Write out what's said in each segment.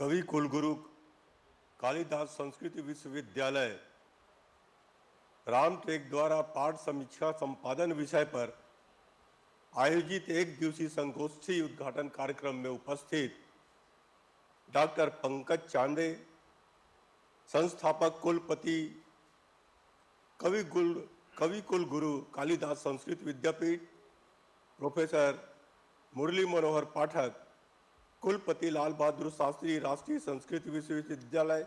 कवि कुलगुरु कालिदास संस्कृत विश्वविद्यालय रामटेक द्वारा पाठ समीक्षा संपादन विषय पर आयोजित एक दिवसीय संगोष्ठी उद्घाटन कार्यक्रम में उपस्थित डॉक्टर पंकज चांदे, संस्थापक कुलपति कवि कुलगुरु कालिदास संस्कृत विद्यापीठ, प्रोफेसर मुरली मनोहर पाठक, कुलपति लाल बहादुर शास्त्री राष्ट्रीय संस्कृत विश्वविद्यालय,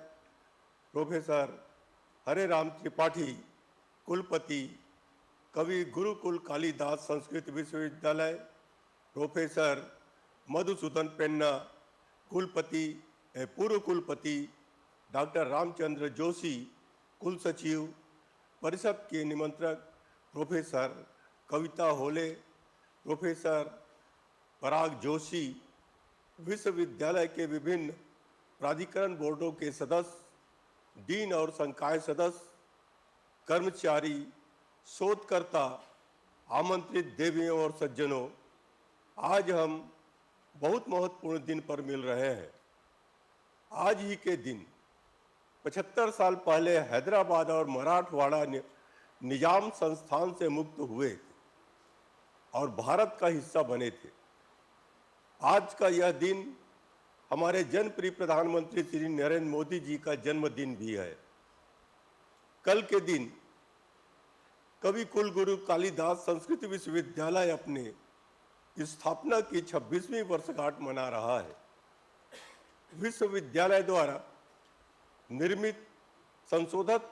प्रोफेसर हरे राम त्रिपाठी, कुलपति कवि गुरुकुल कालिदास संस्कृत विश्वविद्यालय, प्रोफेसर मधुसूदन पेन्ना, कुलपति पूर्व कुलपति डॉक्टर रामचंद्र जोशी, कुल सचिव, परिषद के निमंत्रक प्रोफेसर कविता होले, प्रोफेसर पराग जोशी, विश्वविद्यालय के विभिन्न प्राधिकरण बोर्डों के सदस्य, डीन और संकाय सदस्य, कर्मचारी, शोधकर्ता, आमंत्रित देवियों और सज्जनों, आज हम बहुत महत्वपूर्ण दिन पर मिल रहे हैं। आज ही के दिन 75 साल पहले हैदराबाद और मराठवाड़ा निजाम संस्थान से मुक्त हुए और भारत का हिस्सा बने थे। आज का यह दिन हमारे जनप्रिय प्रधानमंत्री श्री नरेंद्र मोदी जी का जन्मदिन भी है। कल के दिन कवि कुलगुरु कालिदास संस्कृत विश्वविद्यालय अपने स्थापना की 26वीं वर्षगांठ मना रहा है। विश्वविद्यालय द्वारा निर्मित संशोधित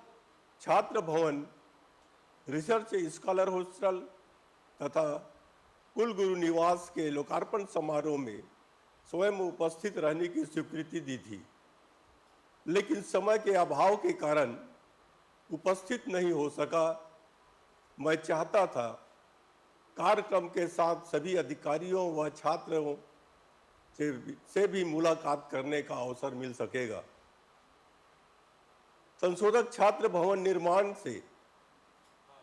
छात्र भवन, रिसर्च स्कॉलर हॉस्टल तथा कुलगुरु निवास के लोकार्पण समारोह में स्वयं उपस्थित रहने की स्वीकृति दी थी, लेकिन समय के अभाव के कारण उपस्थित नहीं हो सका। मैं चाहता था कार्यक्रम के साथ सभी अधिकारियों व छात्रों से भी मुलाकात करने का अवसर मिल सकेगा। संशोधक छात्र भवन निर्माण से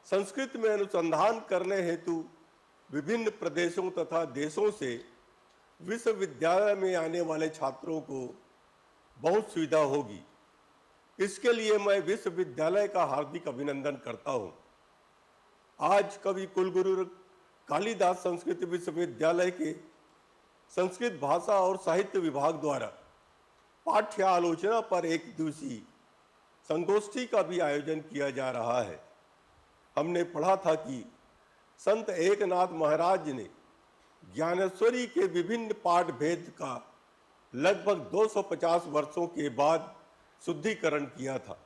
संस्कृत में अनुसंधान करने हेतु विभिन्न प्रदेशों तथा देशों से विश्वविद्यालय में आने वाले छात्रों को बहुत सुविधा होगी। इसके लिए मैं विश्वविद्यालय का हार्दिक अभिनंदन करता हूं। आज कवि कुलगुरु कालिदास संस्कृत विश्वविद्यालय के संस्कृत भाषा और साहित्य विभाग द्वारा पाठ्य आलोचना पर एक दिवसीय संगोष्ठी का भी आयोजन किया जा रहा है। हमने पढ़ा था कि संत एकनाथ महाराज ने ज्ञानेश्वरी के विभिन्न पाठ भेद का लगभग 250 वर्षों के बाद शुद्धिकरण किया था।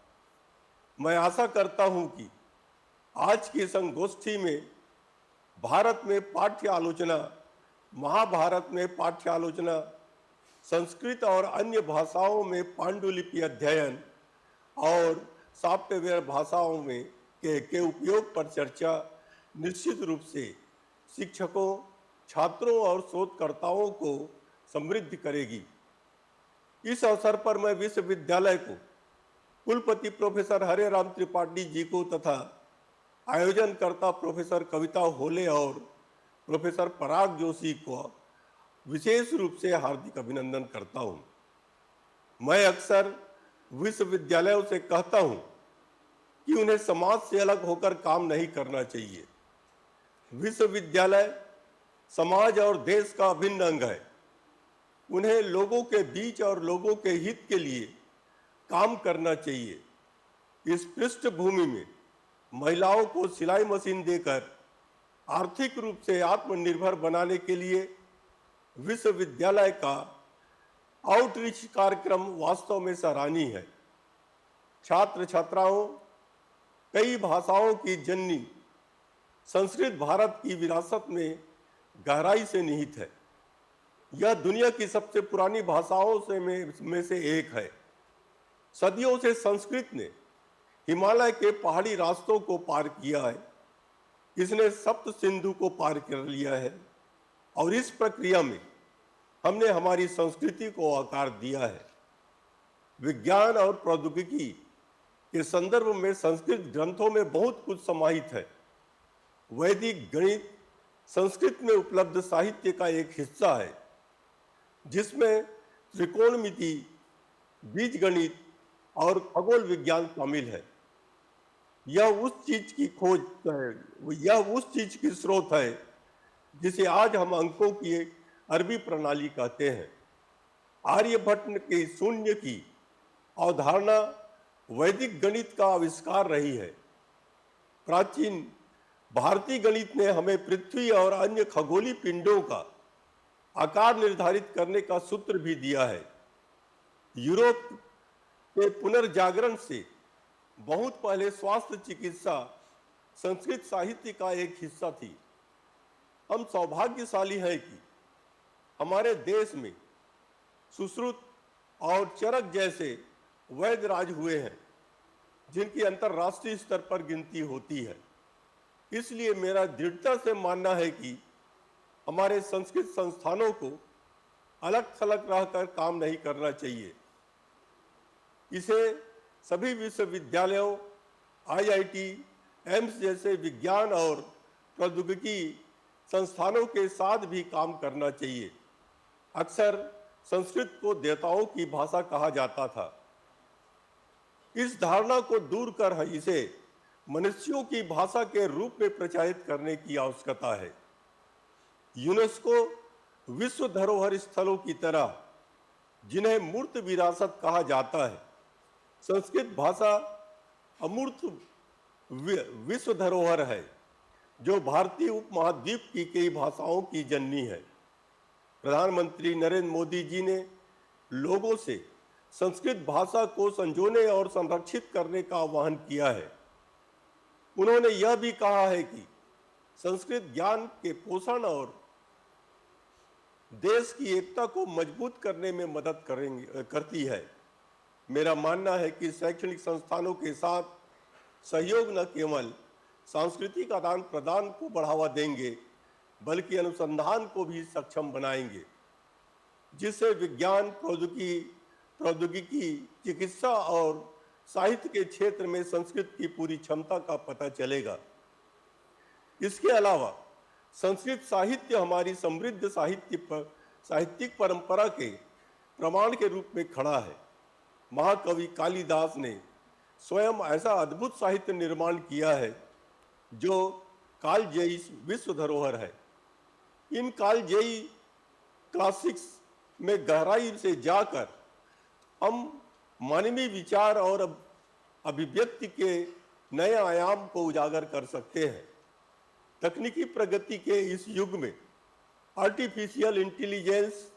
मैं आशा करता हूं कि आज की संगोष्ठी में भारत में पाठ्य आलोचना, महाभारत में पाठ्य आलोचना, संस्कृत और अन्य भाषाओं में पांडुलिपि अध्ययन और सॉफ्टवेयर भाषाओं में के उपयोग पर चर्चा निश्चित रूप से शिक्षकों, छात्रों और शोधकर्ताओं को समृद्ध करेगी। इस अवसर पर मैं विश्वविद्यालय को, कुलपति प्रोफेसर हरे राम त्रिपाठी जी को तथा आयोजनकर्ता प्रोफेसर कविता होले और प्रोफेसर पराग जोशी को विशेष रूप से हार्दिक अभिनंदन करता हूं। मैं अक्सर विश्वविद्यालयों से कहता हूं कि उन्हें समाज से अलग होकर काम नहीं करना चाहिए। विश्वविद्यालय समाज और देश का अभिन्न अंग है। उन्हें लोगों के बीच और लोगों के हित के लिए काम करना चाहिए। इस पृष्ठभूमि में महिलाओं को सिलाई मशीन देकर आर्थिक रूप से आत्मनिर्भर बनाने के लिए विश्वविद्यालय का आउटरीच कार्यक्रम वास्तव में सराहनीय है। छात्र छात्राओं, कई भाषाओं की जननी संस्कृत भारत की विरासत में गहराई से निहित है। यह दुनिया की सबसे पुरानी भाषाओं में से एक है। सदियों से संस्कृत ने हिमालय के पहाड़ी रास्तों को पार किया है। इसने सप्त सिंधु को पार कर लिया है और इस प्रक्रिया में हमने हमारी संस्कृति को आकार दिया है। विज्ञान और प्रौद्योगिकी के संदर्भ में संस्कृत ग्रंथों में बहुत कुछ समाहित है। वैदिक गणित संस्कृत में उपलब्ध साहित्य का एक हिस्सा है, जिसमें त्रिकोणमिति, बीज गणित और खगोल विज्ञान शामिल है। यह उस चीज की खोज है, यह उस चीज की स्रोत है जिसे आज हम अंकों की अरबी प्रणाली कहते हैं। आर्यभट्ट के शून्य की अवधारणा वैदिक गणित का आविष्कार रही है। प्राचीन भारतीय गणित ने हमें पृथ्वी और अन्य खगोलीय पिंडों का आकार निर्धारित करने का सूत्र भी दिया है। यूरोप के पुनर्जागरण से बहुत पहले स्वास्थ्य चिकित्सा संस्कृत साहित्य का एक हिस्सा थी। हम सौभाग्यशाली हैं कि हमारे देश में सुश्रुत और चरक जैसे वैद्य राज हुए हैं जिनकी अंतर्राष्ट्रीय स्तर पर गिनती होती है। इसलिए मेरा दृढ़ता से मानना है कि हमारे संस्कृत संस्थानों को अलग थलग रहकर काम नहीं करना चाहिए। इसे सभी विश्वविद्यालयों, आईआईटी, एम्स जैसे विज्ञान और प्रौद्योगिकी संस्थानों के साथ भी काम करना चाहिए। अक्सर संस्कृत को देवताओं की भाषा कहा जाता था। इस धारणा को दूर कर इसे मनुष्यों की भाषा के रूप में प्रचारित करने की आवश्यकता है। यूनेस्को विश्व धरोहर स्थलों की तरह, जिन्हें मूर्त विरासत कहा जाता है, संस्कृत भाषा अमूर्त विश्व धरोहर है जो भारतीय उपमहाद्वीप की कई भाषाओं की जननी है। प्रधानमंत्री नरेंद्र मोदी जी ने लोगों से संस्कृत भाषा को संजोने और संरक्षित करने का आह्वान किया है। उन्होंने यह भी कहा है कि संस्कृत ज्ञान के पोषण और देश की एकता को मजबूत करने में मदद करती है। मेरा मानना है कि शैक्षणिक संस्थानों के साथ सहयोग न केवल सांस्कृतिक आदान प्रदान को बढ़ावा देंगे बल्कि अनुसंधान को भी सक्षम बनाएंगे, जिससे विज्ञान, प्रौद्योगिकी, चिकित्सा और साहित्य के क्षेत्र में संस्कृत की पूरी क्षमता का पता चलेगा। इसके अलावा संस्कृत साहित्य हमारी समृद्ध साहित्यिक परंपरा के प्रमाण के रूप में खड़ा है। महाकवि कालिदास ने स्वयं ऐसा अद्भुत साहित्य निर्माण किया है जो कालजयी विश्व धरोहर है। इन कालजयी क्लासिक्स में गहराई से जाकर हम मानवीय विचार और अभिव्यक्ति के नए आयाम को उजागर कर सकते हैं। तकनीकी प्रगति के इस युग में आर्टिफिशियल इंटेलिजेंस,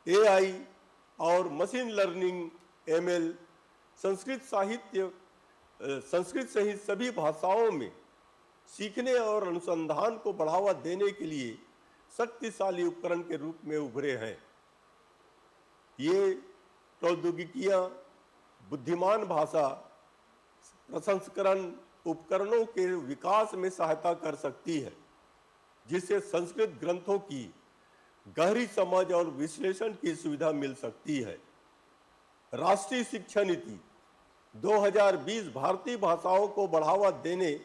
एआई और मशीन लर्निंग, एमएल, संस्कृत सहित सभी भाषाओं में सीखने और अनुसंधान को बढ़ावा देने के लिए शक्तिशाली उपकरण के रूप में उभरे हैं। ये प्रौद्योगिकियां बुद्धिमान भाषा प्रसंस्करण उपकरणों के विकास में सहायता कर सकती है, जिससे संस्कृत ग्रंथों की गहरी समझ और विश्लेषण की सुविधा मिल सकती है। राष्ट्रीय शिक्षा नीति 2020 भारतीय भाषाओं को बढ़ावा देने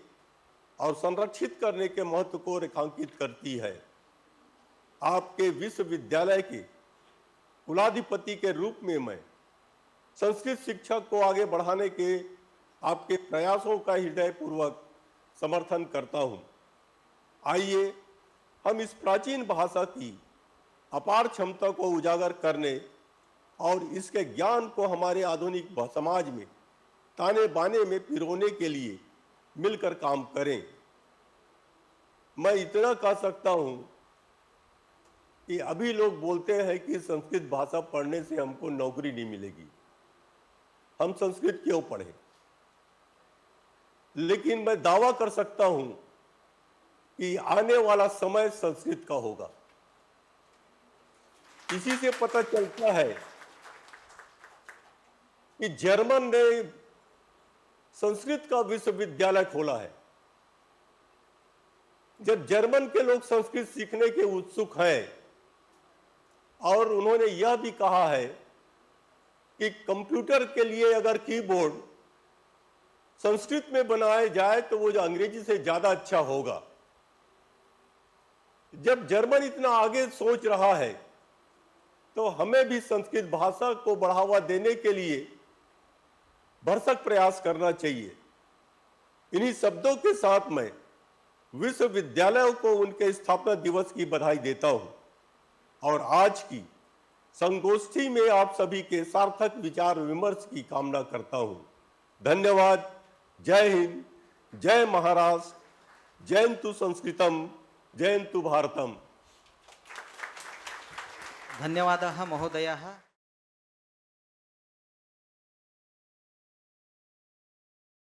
और संरक्षित करने के महत्व को रेखांकित करती है। आपके विश्वविद्यालय के कुलाधिपति के रूप में मैं संस्कृत शिक्षा को आगे बढ़ाने के आपके प्रयासों का हृदयपूर्वक समर्थन करता हूं। आइए हम इस प्राचीन भाषा की अपार क्षमता को उजागर करने और इसके ज्ञान को हमारे आधुनिक समाज में ताने बाने में पिरोने के लिए मिलकर काम करें। मैं इतना कह सकता हूं कि अभी लोग बोलते हैं कि संस्कृत भाषा पढ़ने से हमको नौकरी नहीं मिलेगी, हम संस्कृत क्यों पढ़ें? लेकिन मैं दावा कर सकता हूं कि आने वाला समय संस्कृत का होगा। इसी से पता चलता है कि जर्मन ने संस्कृत का विश्वविद्यालय खोला है। जब जर्मन के लोग संस्कृत सीखने के उत्सुक हैं और उन्होंने यह भी कहा है कि कंप्यूटर के लिए अगर कीबोर्ड संस्कृत में बनाया जाए तो वो जो अंग्रेजी से ज्यादा अच्छा होगा। जब जर्मन इतना आगे सोच रहा है तो हमें भी संस्कृत भाषा को बढ़ावा देने के लिए भरसक प्रयास करना चाहिए। इन्हीं शब्दों के साथ मैं विश्वविद्यालयों को उनके स्थापना दिवस की बधाई देता हूं और आज की संगोष्ठी में आप सभी के सार्थक विचार विमर्श की कामना करता हूं। धन्यवाद। जय हिंद, जय महाराष्ट्र, जयन्तु संस्कृतम, जयन्तु भारतम। धन्यवादः महोदयः।